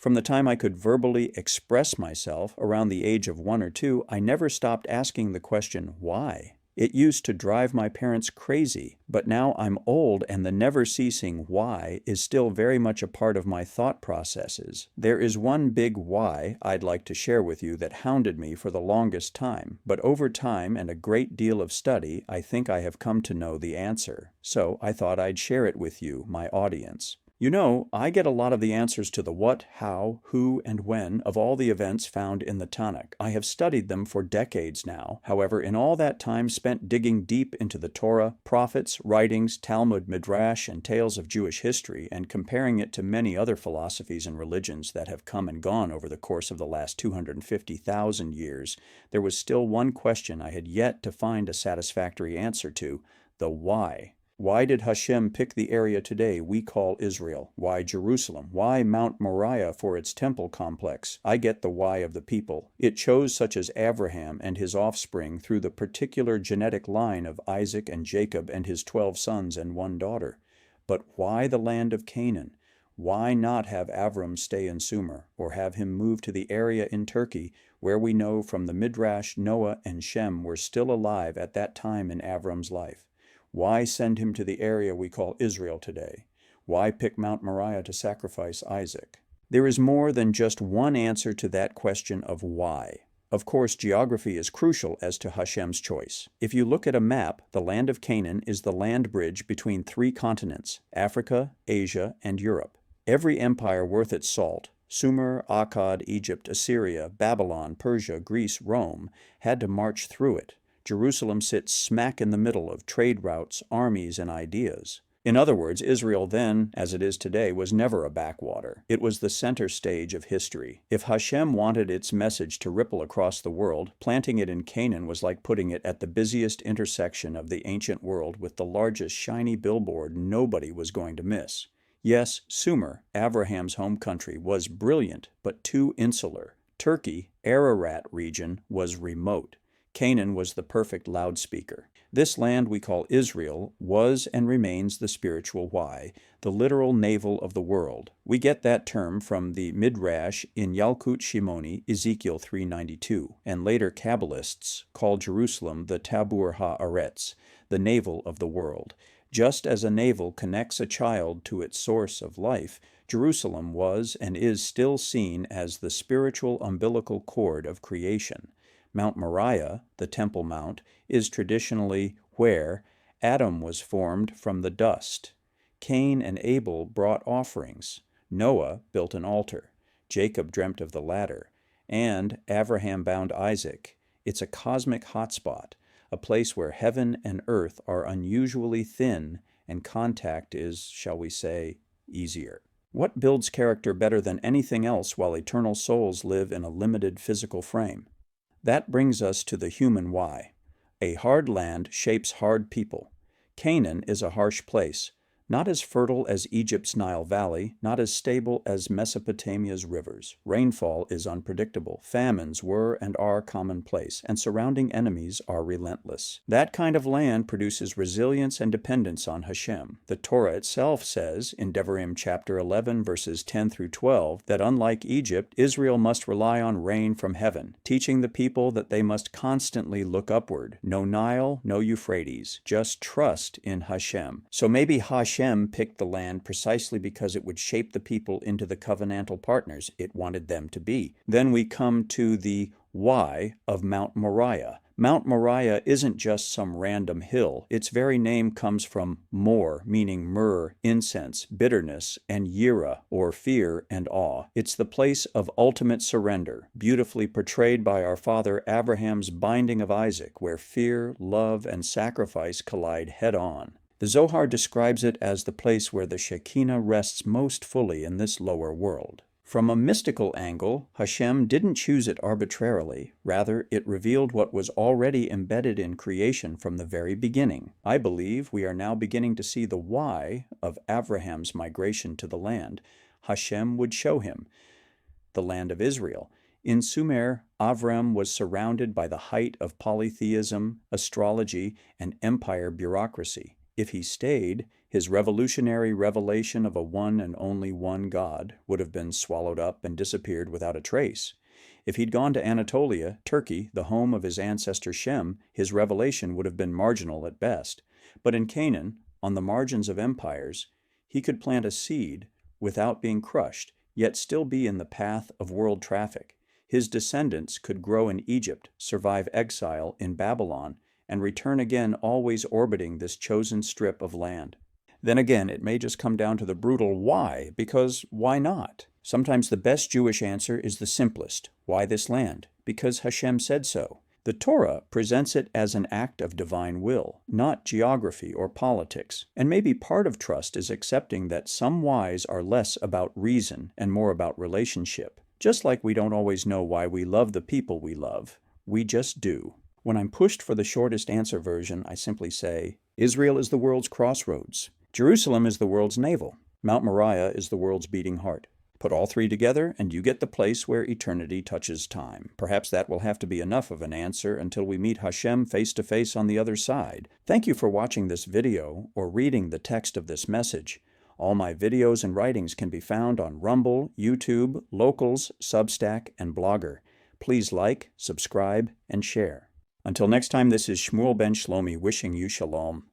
From the time I could verbally express myself, around the age of 1 or 2, I never stopped asking the question, why? It used to drive my parents crazy, but now I'm old and the never-ceasing why is still very much a part of my thought processes. There is one big why I'd like to share with you that hounded me for the longest time, but over time and a great deal of study, I think I have come to know the answer. So I thought I'd share it with you, my audience. You know, I get a lot of the answers to the what, how, who, and when of all the events found in the Tanakh. I have studied them for decades now. However, in all that time spent digging deep into the Torah, prophets, writings, Talmud, Midrash, and tales of Jewish history, and comparing it to many other philosophies and religions that have come and gone over the course of the last 250,000 years, there was still one question I had yet to find a satisfactory answer to: the why. Why did HaShem pick the area today we call Israel? Why Jerusalem? Why Mount Moriah for its temple complex? I get the why of the people. It chose such as Abraham and his offspring through the particular genetic line of Isaac and Jacob and his 12 sons and 1 daughter. But why the land of Canaan? Why not have Avram stay in Sumer, or have him move to the area in Turkey where we know from the Midrash Noah and Shem were still alive at that time in Avram's life? Why send him to the area we call Israel today? Why pick Mount Moriah to sacrifice Isaac? There is more than just one answer to that question of why. Of course, geography is crucial as to Hashem's choice. If you look at a map, the land of Canaan is the land bridge between 3 continents: Africa, Asia, and Europe. Every empire worth its salt, Sumer, Akkad, Egypt, Assyria, Babylon, Persia, Greece, Rome, had to march through it. Jerusalem sits smack in the middle of trade routes, armies, and ideas. In other words, Israel then, as it is today, was never a backwater. It was the center stage of history. If HaShem wanted its message to ripple across the world, planting it in Canaan was like putting it at the busiest intersection of the ancient world with the largest shiny billboard nobody was going to miss. Yes, Sumer, Abraham's home country, was brilliant, but too insular. Turkey, Ararat region, was remote. Canaan was the perfect loudspeaker. This land we call Israel was and remains the spiritual why, the literal navel of the world. We get that term from the Midrash in Yalkut Shimoni, Ezekiel 3:92, and later Kabbalists call Jerusalem the Tabur HaAretz, the navel of the world. Just as a navel connects a child to its source of life, Jerusalem was and is still seen as the spiritual umbilical cord of creation. Mount Moriah, the Temple Mount, is traditionally where Adam was formed from the dust. Cain and Abel brought offerings. Noah built an altar. Jacob dreamt of the ladder. And Abraham bound Isaac. It's a cosmic hotspot, a place where heaven and earth are unusually thin and contact is, shall we say, easier. What builds character better than anything else while eternal souls live in a limited physical frame? That brings us to the human why. A hard land shapes hard people. Canaan is a harsh place, not as fertile as Egypt's Nile Valley, not as stable as Mesopotamia's rivers. Rainfall is unpredictable. Famines were and are commonplace, and surrounding enemies are relentless. That kind of land produces resilience and dependence on HaShem. The Torah itself says, in Devarim chapter 11, verses 10 through 12, that unlike Egypt, Israel must rely on rain from heaven, teaching the people that they must constantly look upward. No Nile, no Euphrates. Just trust in HaShem. So maybe HaShem picked the land precisely because it would shape the people into the covenantal partners it wanted them to be. Then we come to the why of Mount Moriah. Mount Moriah isn't just some random hill. Its very name comes from mor, meaning myrrh, incense, bitterness, and yira, or fear and awe. It's the place of ultimate surrender, beautifully portrayed by our father Abraham's binding of Isaac, where fear, love, and sacrifice collide head-on. The Zohar describes it as the place where the Shekinah rests most fully in this lower world. From a mystical angle, HaShem didn't choose it arbitrarily. Rather, it revealed what was already embedded in creation from the very beginning. I believe we are now beginning to see the why of Abraham's migration to the land. HaShem would show him, the land of Israel. In Sumer, Avram was surrounded by the height of polytheism, astrology, and empire bureaucracy. If he stayed, His revolutionary revelation of a one and only one God would have been swallowed up and disappeared without a trace. If he'd gone to Anatolia, Turkey, the home of his ancestor Shem, his revelation would have been marginal at best. But in Canaan, on the margins of empires, he could plant a seed without being crushed, yet still be in the path of world traffic. His descendants could grow in Egypt, survive exile in Babylon, and return again, always orbiting this chosen strip of land. Then again, it may just come down to the brutal why, because why not? Sometimes the best Jewish answer is the simplest. Why this land? Because HaShem said so. The Torah presents it as an act of divine will, not geography or politics. And maybe part of trust is accepting that some whys are less about reason and more about relationship. Just like we don't always know why we love the people we love, we just do. When I'm pushed for the shortest answer version, I simply say, Israel is the world's crossroads. Jerusalem is the world's navel. Mount Moriah is the world's beating heart. Put all three together, and you get the place where eternity touches time. Perhaps that will have to be enough of an answer until we meet HaShem face to face on the other side. Thank you for watching this video or reading the text of this message. All my videos and writings can be found on Rumble, YouTube, Locals, Substack, and Blogger. Please like, subscribe, and share. Until next time, this is Shmuel ben Shlomi wishing you shalom.